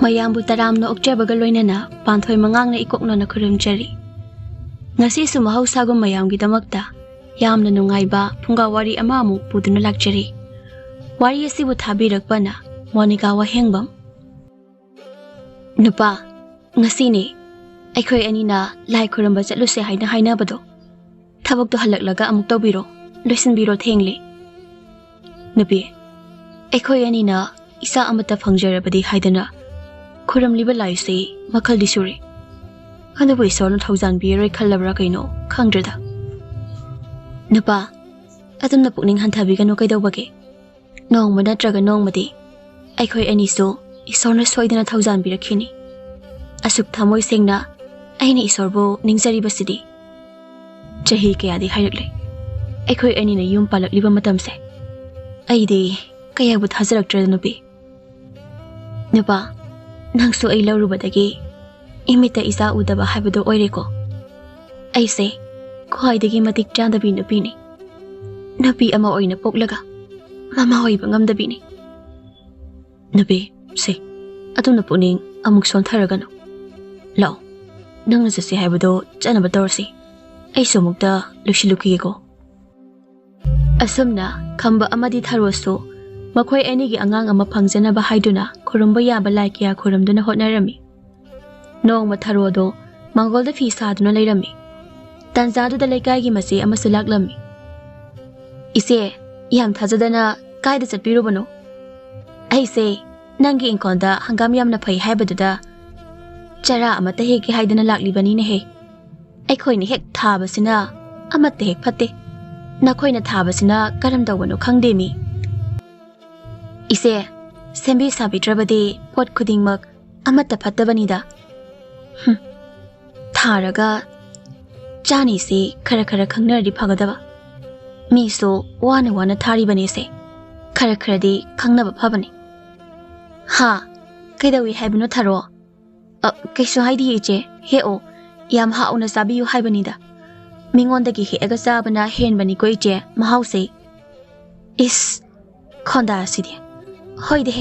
Mayambu taramno okjabaga loinana Panthoi Manang na ikokno na kurumjari. Ngasi sumahausago mayamgidamakta yamna nungaiba Phunga Wari amamu puduna lakjari. Wari asibu Thabirakpana Monika wahengbam. Nupa ngasi ni aikhoi anina lai khuramba chatluse haina bado. Thabak to halaklaga amuk tawbiro loisinbiro thengli. Nupi aikhoi anina isa amata phangjarabadi haidana Kuram liba lai say makal disuri. Ano ba iso na thawzan biyari kalabra kaino kangdrada. Napa, atum na pukning hantabi ka no kay daw bagi. Noong manadraga noong madi, ay ko'y aniso iso na soy na thawzan birakini. Asuk tamoy sing na ay na isorbo ning zari basidi. Chahi kaya di hayagli. Ay ko'y ani na yung palak liba matamse. Ay di kaya but hazarak drada nubi. Napa, nang so ay laurubadagi, imita isa udaba habado oireko. Ay say, kuhay dagi matik dyan dabi na bini. Nabi ama oy na poklaga, mama oy bangam dabi ni. Nabi, say, ato na puning amuk son taragano. Lao, nang nasasi habado dyan na ba dorsi, ay sumugda lusiluki ko. Asam na, kamba amadi taroso, Makoy anigi angang ama pangzana bahayduna kurumba yaba laikya kurumduna hotnarami. Noong matarodo, manggol da fisa aduna layrami. Tanzado da laikay masi ama sulaklami. Ise, yam thazadana kayda satbiro bano. Ay se, nangi inkonda hangam yam na pay haybadada. Chara ama tahiki haydana laklibani na he. Ay koy ni hek thaba sina ama tahik pate. Na koy na thaba sina karamdaw wano kangdemi. Ise, sembi sabi drabadi pot kudingmak amata patabanida. Tharaga, jani se kara kangnar di pagadaba. Miso wana thari bani se, kara di kangnaba pabani. Ha, kaidawi haibano tharo. Kaiso haidi iche, heo, yam hauna sabi yu haibanida. Mingondagi he agasabana hen bani ko iche, mahause. Is, konda asidi. Hoi de,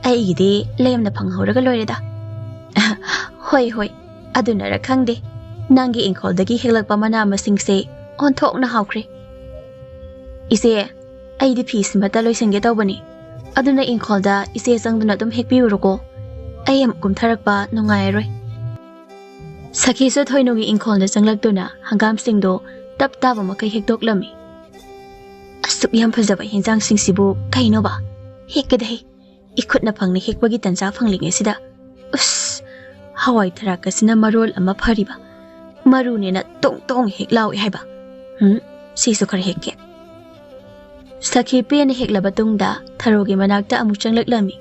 ay de lem na panghoraga loireda. Hoi, aduna rakang de, nangi inkol dagi hilak pamana masing se, on tok na haukre. Ise, ay de peace mataloy singge daw bani. Aduna inkol da ise sang duna dum hekpi uroko, ay am kumtarak pa nungayroy. Saki so thoy nungi inkol na sanglak duna, hangam singdo, tap taba makay hekdok lami. Asuk yam pazabay hinjang sing sibu, kaino ba? Hekadahi, ikut na pang ni hekbagi tansa pangling sida. Us, hawai taraka sina marol ama pariba. Marune na tong heklaw ihaiba. Siso kar hekke. Saki pe na hekla batungda, tarogi managta amuchang laklami.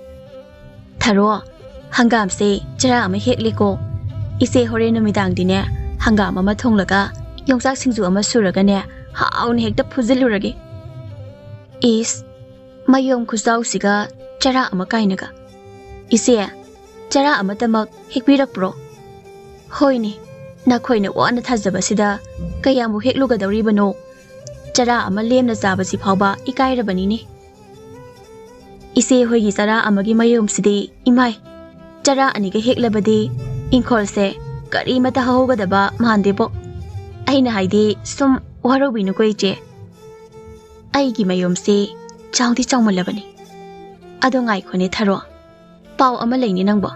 Taro, hangam se, jara ama hekliko. Ise hore numidang dine, hangam ama tonglaga, yongsak singzu ama suraga ne, haaw ni hekta puziluragi. Is, Mayom kusaw siga chara ama kainaga. Ise, chara ama tamak hekbirak pro. Hoy ni, nakoy na wana thazaba sida kaya mo hekluga dawri bano. Chara ama lem na zaba si phawba ikaira bani ni. Ise hoy gi chara amagi mayom sidi imay. Chara aniga heklabadi inkol se kari mata hahoga daba mandebo. Ay na haydi sum warawi no ko iche. Ay gi mayom se Changdi chang malabani. Ado ngai ko ni tharo. Pau ama laini nangbo.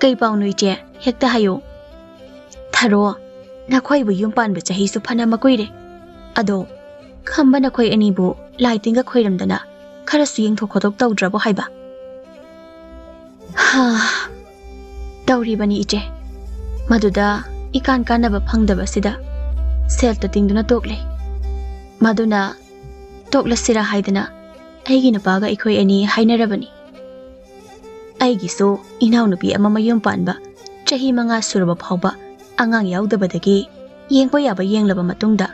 Kay pau nui che hekta hayo. Tharo, nakoy bu yung pan ba chahi su phana makoy re. Ado, khamba nakoy ani bu lighting ga khoiram dana. Khara suyeng thokodok tawdra bo haiba. Ha. Tawri bani iche. Maduda ikan kanaba phangdaba sida. Sel ta tingduna tokle. Maduna Tokla sira haidana, aigi na paga ikoy ani hainarabani. Aigi so, inaw nupi ama mayong panba, chahi mga suraba phawba, angang yaudabadagi, yengpa yaba yenglaba matungda,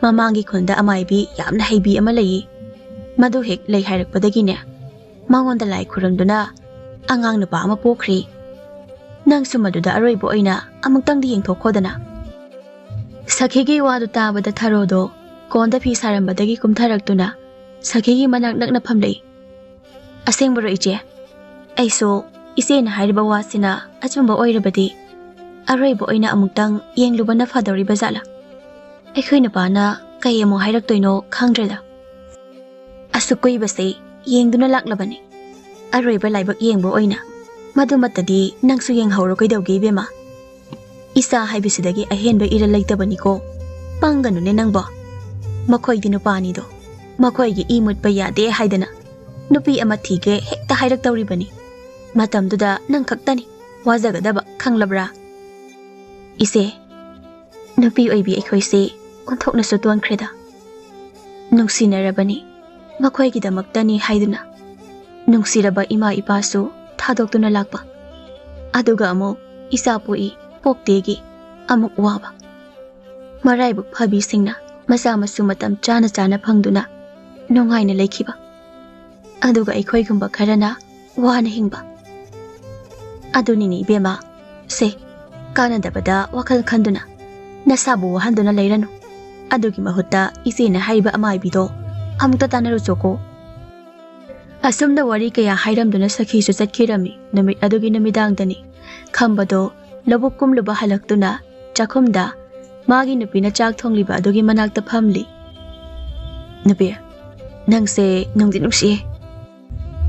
mamangi kunda amaybi yamna haybi ama layi, maduhik lay hayrakpadagi niya, mangonda lay kuramduna, angang na pa ama pokri. Nang sumaduda aroybo ay na, amagtang di yengtokodana. Sakhigi wadu tabada tarodo, Konda pi sarambadagi kumtharak tuna, sakigi manak na pamlay. Aseng baro iche, ꯑꯩꯁꯨ ꯏꯆꯦꯅ ꯍꯥꯏꯔꯤꯕ ꯋꯥꯁꯤꯅ ꯑꯆꯨꯝꯕ ꯑꯣꯏꯔꯕꯗꯤ ꯑꯔꯣꯏꯕ ꯑꯣꯏꯅ ꯑꯃꯨꯛꯇꯪ ꯌꯦꯡꯂꯨꯕꯅ ꯐꯗꯧꯔꯤꯕ ꯖꯥꯠꯂꯥ? ꯑꯩꯈꯣꯏ ꯅꯨꯄꯥꯅ ꯀꯩ ꯑꯃꯨꯛ ꯍꯥꯏꯔꯛꯇꯣꯏꯅꯣ ꯈꯪꯗ꯭ꯔꯦꯗ. ꯑꯁꯨꯛ ꯀꯨꯏꯕꯁꯦ ꯌꯦꯡꯗꯨꯅ ꯂꯥꯛꯂꯕꯅꯤ. ꯑꯔꯣꯏꯕ ꯂꯥꯏꯕꯛ ꯌꯦꯡꯕ ꯑꯣꯏꯅ ꯃꯗꯨꯃꯠꯇꯗꯤ ꯅꯪꯁꯨ ꯌꯦꯡꯍꯧꯔꯣ ꯀꯩꯗꯧꯒꯦ ꯏꯕꯦꯝꯃ. ꯏꯆꯥ ꯍꯥꯏꯕꯁꯤꯗꯒꯤ ꯑꯍꯦꯟꯕ ꯏꯔꯜ ꯂꯩꯇꯕꯅꯤꯀꯣ. ꯄꯪꯒꯅꯨꯅꯦ ꯅꯪꯕꯣ. ꯃꯈꯣꯏꯗꯤ ꯅꯨꯄꯥꯅꯤꯗꯣ. ꯃꯈꯣꯏꯒꯤ ꯏ ꯃꯨꯠꯄ ꯌꯥꯗꯦ ꯍꯥꯏꯗꯅ ꯅꯨꯄꯤ ꯑꯃ ꯊꯤꯒꯦ ꯍꯦꯛꯇ ꯍꯥꯏꯔꯛꯇꯧꯔꯤꯕꯅꯤ. ꯃꯇꯝꯗꯨꯗ ꯅꯪ ꯈꯛꯇꯅꯤ ꯋꯥꯖꯒꯗꯕ ꯈꯪꯂꯕ꯭ꯔꯥ? ꯏꯆꯦ, ꯅꯨꯄꯤ ꯑꯣꯏꯕꯤ ꯑꯩꯈꯣꯏꯁꯦ ꯑꯣꯟꯊꯣꯛꯅꯁꯨ ꯇꯣꯟꯈ꯭ꯔꯦꯗ. ꯅꯨꯡꯁꯤꯅꯔꯕꯅꯤ, ꯃꯈꯣꯏꯒꯤꯗꯃꯛꯇꯅꯤ ꯍꯥꯏꯗꯨꯅ ꯅꯨꯡꯁꯤꯔꯕ ꯏꯃꯥ ꯏꯄꯥꯁꯨ ꯊꯥꯗꯣꯛꯇꯨꯅ ꯂꯥꯛꯄ. ꯑꯗꯨꯒ ꯑꯃꯨꯛ ꯏꯆꯥ ꯄꯣꯛꯏ ꯄꯣꯛꯇꯦꯒꯤ ꯑꯃꯨꯛ ꯋꯥꯕ. ꯃꯔꯥꯏꯕꯛ ꯐꯕꯤꯁꯤꯡꯅ ꯃꯆꯥ ꯃꯁꯨ ꯃꯇꯝ ꯆꯥꯅ ꯆꯥꯅ ꯐꯪꯗꯨꯅ ꯅꯨꯡꯉꯥꯏꯅ ꯂꯩꯈꯤꯕ. ꯑꯗꯨꯒ ꯑꯩꯈꯣꯏꯒꯨꯝꯕ ꯈꯔꯅ ꯋꯥꯅ ꯍꯤꯡꯕ. ꯑꯗꯨꯅꯤꯅꯦ ꯏꯕꯦꯝꯃ. ꯁꯦ, ꯀꯥꯟꯅꯗꯕꯗ ꯋꯥꯈꯜ ꯈꯟꯗꯨꯅ ꯅꯁꯥꯕꯨ ꯋꯥꯍꯟꯗꯨꯅ ꯂꯩꯔꯅꯨ. ꯑꯗꯨꯒꯤ ꯃꯍꯨꯠꯇ ꯏꯆꯦꯅ ꯍꯥꯏꯔꯤꯕ ꯑꯃꯥꯏꯕꯤꯗꯣ ꯑꯃꯨꯛꯇ ꯇꯥꯟꯅꯔꯨꯆꯣꯀꯣ. ꯑꯁꯨꯝꯅ ꯋꯥꯔꯤ ꯀꯌꯥ ꯍꯥꯏꯔꯝꯗꯨꯅ ꯁꯈꯤꯁꯨ ꯆꯠꯈꯤꯔꯝꯃꯤ. ꯅꯨꯃꯤꯠ ꯑꯗꯨꯒꯤ ꯅꯨꯃꯤꯗꯥꯡꯗꯅꯤ ꯈꯝꯕꯗꯣ ꯂꯧꯕꯨꯛ ꯀꯨꯝꯂꯨꯕ ꯍꯜꯂꯛꯇꯨꯅ ꯆꯥꯛꯈꯨꯝꯗ ꯃꯥꯒꯤ ꯅꯨꯄꯤꯅ ꯆꯥꯛ ꯊꯣꯡꯂꯤꯕ ꯑꯗꯨꯒꯤ ꯃꯅꯥꯛꯇ ꯐꯝꯂꯤ. ꯅꯨꯄꯤ, ꯅꯪꯁꯦ ꯅꯨꯡꯗꯤ ꯅꯨꯡꯁꯤꯌꯦ.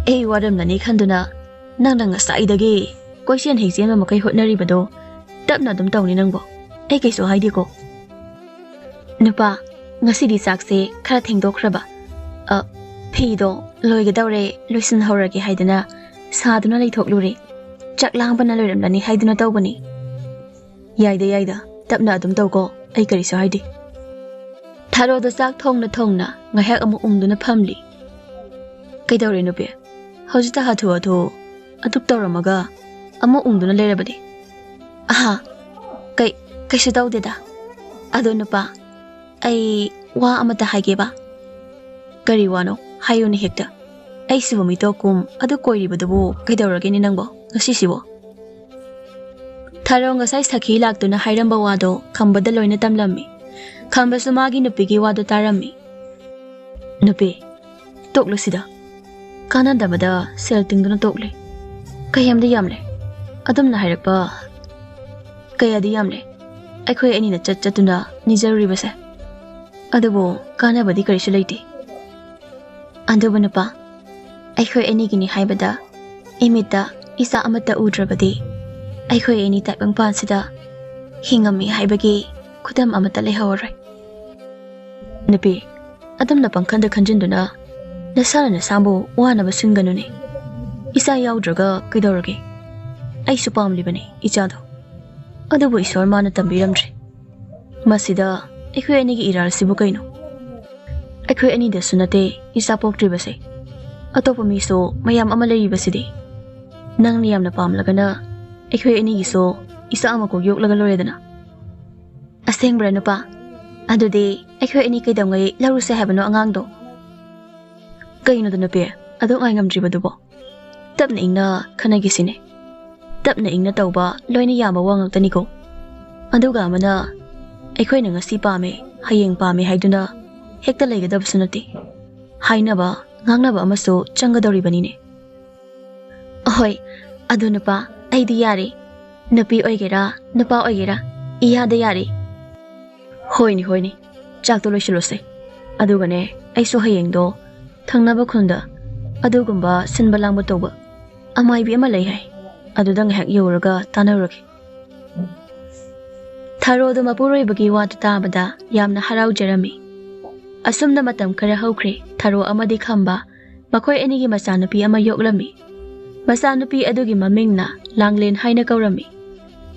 ꯑꯩ ꯋꯥꯔꯝꯂꯅꯤ ꯈꯟꯗꯨꯅ ꯅꯪꯅ ꯉꯁꯥꯏꯗꯒꯤ ꯀꯣꯏꯆꯦꯟ ꯍꯦꯛꯆꯦꯟꯕ ꯃꯈꯩ ꯍꯣꯠꯅꯔꯤꯕꯗꯣ ꯇꯞꯅ ꯑꯗꯨꯝ ꯇꯧꯅꯤ ꯅꯪꯕꯣ. ꯑꯩ ꯀꯩꯁꯨ ꯍꯥꯏꯗꯦꯀꯣ. ꯅꯨꯄꯥ, ꯉꯁꯤꯗꯤ ꯆꯥꯛꯁꯦ ꯈꯔ ꯊꯦꯡꯗꯣꯛꯈ꯭ꯔꯕ. ꯐꯤꯗꯣ ꯂꯣꯏꯒꯗꯧꯔꯦ ꯂꯣꯏꯁꯤꯟꯍꯧꯔꯒꯦ ꯍꯥꯏꯗꯅ ꯁꯥꯗꯨꯅ ꯂꯩꯊꯣꯛꯂꯨꯔꯦ. ꯆꯥꯛ ꯂꯥꯡꯕꯅ ꯂꯣꯏꯔꯝꯂꯅꯤ ꯍꯥꯏꯗꯨꯅ ꯇꯧꯕꯅꯤ. ꯌꯥꯏꯗ ꯌꯥꯏꯗ, ꯇꯞꯅ ꯑꯗꯨꯝ ꯇꯧꯀꯣ. ꯑꯩ ꯀꯔꯤꯁꯨ ꯍꯥꯏꯗꯦ. ꯊꯥꯔꯣꯗ ꯆꯥꯛ ꯊꯣꯡꯅ ꯊꯣꯡꯅ ꯉꯥꯏꯍꯥꯛ ꯑꯃꯨꯛ ꯎꯪꯗꯨꯅ ꯐꯝꯂꯤ. ꯀꯩꯗꯧꯔꯦ ꯅꯨꯄꯤ? ꯍꯧꯖꯤꯛꯇ ꯍꯥꯊꯨ ꯍꯥꯊꯨ ꯑꯗꯨꯛ ꯇꯧꯔꯝꯃꯒ ꯑꯃꯨꯛ ꯎꯪꯗꯨꯅ ꯂꯩꯔꯕꯗꯤ? ꯀꯩꯁꯨ ꯇꯧꯗꯦꯗ. ꯑꯗꯣ ꯅꯨꯄꯥ, ꯑꯩ ꯋꯥ ꯑꯃꯇ ꯍꯥꯏꯒꯦꯕ. ꯀꯔꯤ ꯋꯥꯅꯣ? ꯍꯥꯏꯌꯨꯅꯦ ꯍꯦꯛꯇ. ꯑꯩꯁꯤꯕꯨ ꯃꯤꯇꯣꯞꯀꯨꯝ ꯑꯗꯨ ꯀꯣꯏꯔꯤꯕꯗꯨꯕꯨ ꯀꯩꯗꯧꯔꯒꯦꯅꯦ ꯅꯪꯕꯣ ꯉꯁꯤꯁꯤꯕꯣ? ꯊꯥꯔꯣ ꯉꯁꯥꯏ ꯁꯈꯤ ꯂꯥꯛꯇꯨꯅ ꯍꯥꯏꯔꯝꯕ ꯋꯥꯗꯣ ꯈꯝꯕꯗ ꯂꯣꯏꯅ ꯇꯝꯂꯝꯃꯤ. ꯈꯝꯕꯁꯨ ꯃꯥꯒꯤ ꯅꯨꯄꯤꯒꯤ ꯋꯥꯗꯣ ꯇꯥꯔꯝꯃꯤ. ꯅꯨꯄꯤ, ꯇꯣꯛꯂꯨꯁꯤꯗ. ꯀꯥꯟꯅꯗꯕꯗ ꯁꯦꯜ ꯇꯤꯡꯗꯨꯅ ꯇꯣꯛꯂꯤ. ꯀꯌꯥꯝꯗꯤ ꯌꯥꯝꯂꯦ. ꯑꯗꯨꯝꯅ ꯍꯥꯏꯔꯛꯄ ꯀꯌꯥꯗꯤ ꯌꯥꯝꯂꯦ ꯑꯩꯈꯣꯏ ꯑꯅꯤꯅ ꯆꯠꯇꯨꯅ ꯅꯤꯖꯔꯨꯔꯤꯕꯁꯦ. ꯑꯗꯨꯕꯨ ꯀꯥꯟꯅꯕꯗꯤ ꯀꯔꯤꯁꯨ ꯂꯩꯇꯦ. ꯑꯗꯨꯕꯨ ꯅꯨꯄꯥ, ꯑꯩꯈꯣꯏ ꯑꯅꯤꯒꯤꯅꯤ ꯍꯥꯏꯕꯗ ꯏꯃꯤꯠꯇ ꯏꯆꯥ ꯑꯃꯠꯇ ꯎꯗ꯭ꯔꯕꯗꯤ ꯑꯩꯈꯣꯏ ꯑꯅꯤ ꯇꯥꯏꯕꯪꯄꯥꯟꯁꯤꯗ ꯍꯤꯡꯉꯝꯃꯤ ꯍꯥꯏꯕꯒꯤ ꯈꯨꯗꯝ ꯑꯃꯠꯇ ꯂꯩꯍꯧꯔꯣꯏ. ꯅꯨꯄꯤ, ꯑꯗꯨꯝꯅ ꯄꯪꯈꯟꯗ ꯈꯟꯖꯤꯟꯗꯨꯅ ꯅꯁꯥꯅ ꯅꯁꯥꯕꯨ ꯋꯥꯅꯕ ꯁꯤꯟꯒꯅꯨꯅꯦ. ꯏꯆꯥ ꯌꯥꯎꯗ꯭ꯔꯒ ꯀꯩꯗꯧꯔꯒꯦ? ꯑꯩꯁꯨ ꯄꯥꯝꯂꯤꯕꯅꯤ ꯏꯆꯥꯗꯣ. ꯑꯗꯨꯕꯨ ꯏꯁꯣꯔ ꯃꯥꯅ ꯇꯝꯕꯤꯔꯝꯗ꯭ꯔꯦ. ꯃꯁꯤꯗ ꯑꯩꯈꯣꯏ ꯑꯅꯤꯒꯤ ꯏꯔꯥꯜꯁꯤꯕꯨ ꯀꯩꯅꯣ? ꯑꯩꯈꯣꯏ ꯑꯅꯤꯗꯁꯨ ꯅꯠꯇꯦ ꯏꯆꯥ ꯄꯣꯛꯇ꯭ꯔꯤꯕꯁꯦ. ꯑꯇꯣꯞꯄ ꯃꯤꯁꯨ ꯃꯌꯥꯝ ꯑꯃ ꯂꯩꯔꯤꯕꯁꯤꯗꯤ. ꯅꯪꯅ ꯌꯥꯝꯅ ꯄꯥꯝꯂꯒꯅ ꯑꯩꯈꯣই ꯑꯅꯤꯒꯤꯁꯨ ꯏꯆꯥ ꯑꯃꯀꯣꯛ ꯌꯣꯛꯂꯒ ꯂꯣꯏꯔꯦꯗꯅ. ꯑꯁꯦꯡꯕ꯭ꯔꯥ ꯅꯨꯄꯥ? ꯑꯗꯨꯗꯤ ꯑꯩꯈꯣই ꯑꯅꯤ ꯀꯩꯗꯧꯉꯩ ꯂꯧꯔꯨꯁꯦ ꯍꯥꯏꯕꯅꯣ ꯑꯉꯥꯡꯗꯣ? ꯀꯩꯅꯣꯗ ꯅꯨꯄꯤ, ꯑꯗꯨ ꯉꯥꯏ ꯉꯝꯗ꯭ꯔꯤꯕꯗꯨꯕꯣ? ꯇꯞꯅ ꯏꯪꯅ ꯈꯟꯅꯒꯤꯁꯤꯅꯦ. ꯇꯞꯅ ꯏꯪꯅ ꯇꯧꯕ ꯂꯣꯏꯅ ꯌꯥꯕ ꯋꯥ ꯉꯥꯛꯇꯅꯤꯀꯣ. ꯑꯗꯨꯒ ꯑꯃꯅ ꯑꯩꯈꯣꯏꯅ ꯉꯁꯤ ꯄꯥꯝꯃꯦ ꯍꯌꯦꯡ ꯄꯥꯝꯃꯦ ꯍꯥꯏꯗꯨꯅ ꯍꯦꯛꯇ ꯂꯩꯒꯗꯕꯁꯨ ꯅꯠꯇꯦ. ꯍꯥꯏꯅꯕ ꯉꯥꯡꯅꯕ ꯑꯃꯁꯨ ꯆꯪꯒꯗꯧꯔꯤꯕꯅꯤꯅꯦ. ꯍꯣꯏ, ꯑꯗꯨ ꯅꯨꯄꯥ, ꯑꯩꯗꯤ ꯌꯥꯔꯦ. ꯅꯨꯄꯤ ꯑꯣꯏꯒꯦꯔꯥ ꯅꯨꯄꯥ ꯑꯣꯏꯒꯦꯔꯥ ꯏꯌꯥꯗ ꯌꯥꯔꯦ. ꯍꯣꯏꯅꯦ, ꯆꯥꯛꯇꯣ ꯂꯣꯏꯁꯤꯜꯂꯨꯁꯦ. ꯑꯗꯨꯒꯅꯦ, ꯑꯩꯁꯨ ꯍꯌꯦꯡꯗꯣ ꯊꯪꯅꯕ ꯈꯨꯟꯗ ꯑꯗꯨꯒꯨꯝꯕ ꯁꯤꯟꯕ ꯂꯥꯡꯕ ꯇꯧꯕ ꯑꯃꯥꯏꯕꯤ ꯑꯃ ꯂꯩ ꯍꯥꯏ. ꯑꯗꯨꯗ ꯉꯥꯏꯍꯥꯛ ꯌꯧꯔꯒ ꯇꯥꯟꯅꯔꯨꯔꯒꯦ. ꯊꯥꯔꯣꯗꯣ ꯃꯄꯨꯔꯣꯏꯕꯒꯤ ꯋꯥꯗꯨ ꯇꯥꯕꯗ ꯌꯥꯝꯅ ꯍꯔꯥꯎꯖꯔꯝꯃꯤ. ꯑꯁꯨꯝꯅ ꯃꯇꯝ ꯈꯔ ꯍꯧꯈ꯭ꯔꯦ. ꯊꯥꯔꯣ ꯑꯃꯗꯤ ꯈꯝꯕ ꯃꯈꯣꯏ ꯑꯅꯤꯒꯤ ꯃꯆꯥꯅꯨꯄꯤ ꯑꯃ ꯌꯣꯛꯂꯝꯃꯤ. ꯃꯆꯥꯅꯨꯄꯤ ꯑꯗꯨꯒꯤ ꯃꯃꯤꯡꯅ ꯂꯥꯡꯂꯦꯟ ꯍꯥꯏꯅ ꯀꯧꯔꯝꯃꯤ.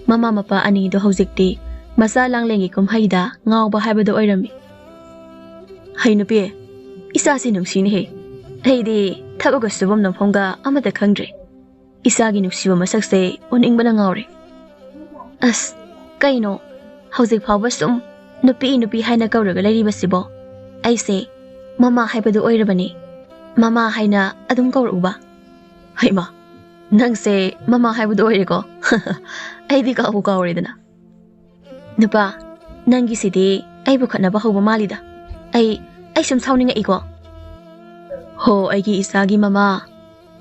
ꯃꯃꯥ ꯃꯄꯥ ꯑꯅꯤꯗꯣ ꯍꯧꯖꯤꯛꯇꯤ ꯃꯆꯥ ꯂꯥꯡꯂꯦꯟꯒꯤ ꯀꯨꯝꯍꯩꯗ ꯉꯥꯎꯕ ꯍꯥꯏꯕꯗꯣ ꯑꯣꯏꯔꯝꯃꯤ. ꯍꯩ ꯅꯨꯄꯤ, ꯏꯆꯥꯁꯤ ꯅꯨꯡꯁꯤꯅꯦꯍꯦ. ꯑꯩꯗꯤ ꯊꯕꯛꯀ ꯁꯨꯐꯝ ꯅꯣꯝꯐꯝꯒ ꯑꯃꯠꯇ ꯈꯪꯗ꯭ꯔꯦ. ꯏꯆꯥꯒꯤ ꯅꯨꯡꯁꯤꯕ ꯃꯁꯛꯁꯦ ꯎꯅꯤꯡꯕꯅ ꯉꯥꯎꯔꯦ. ꯑꯁ, ꯀꯩꯅꯣ ꯍꯧꯖꯤꯛ ꯐꯥꯎꯕ ꯁꯨꯝ ꯅꯨꯄꯤ ꯍꯥꯏꯅ ꯀꯧꯔꯒ ꯂꯩꯔꯤꯕꯁꯤꯕꯣ? ꯑꯩꯁꯦ ꯃꯃꯥ ꯍꯥꯏꯕꯗꯨ ꯑꯣꯏꯔꯕꯅꯤ. ꯃꯃꯥ ꯍꯥꯏꯅ ꯑꯗꯨꯝ ꯀꯧꯔꯛꯎꯕ. ꯍꯩꯃꯥ, ꯅꯪꯁꯦ ꯃꯃꯥ ꯍꯥꯏꯕꯗꯨ ꯑꯣꯏꯔꯦꯀꯣ. ꯑꯩꯗꯤ ꯀꯥꯎꯕꯨ ꯀꯥꯎꯔꯦꯗꯅ. ꯅꯨꯄꯥ, ꯅꯪꯒꯤꯁꯤꯗꯤ ꯑꯩꯕꯨ ꯈꯠꯅꯕ ꯍꯧꯕ ꯃꯥꯜꯂꯤꯗ. ꯑꯩ ꯁꯨꯝ ꯁꯥꯎꯅꯤꯡꯉꯛꯏꯀꯣ. ꯍꯣ, ꯑꯩꯒꯤ ꯏꯆꯥꯒꯤ ꯃꯃꯥ,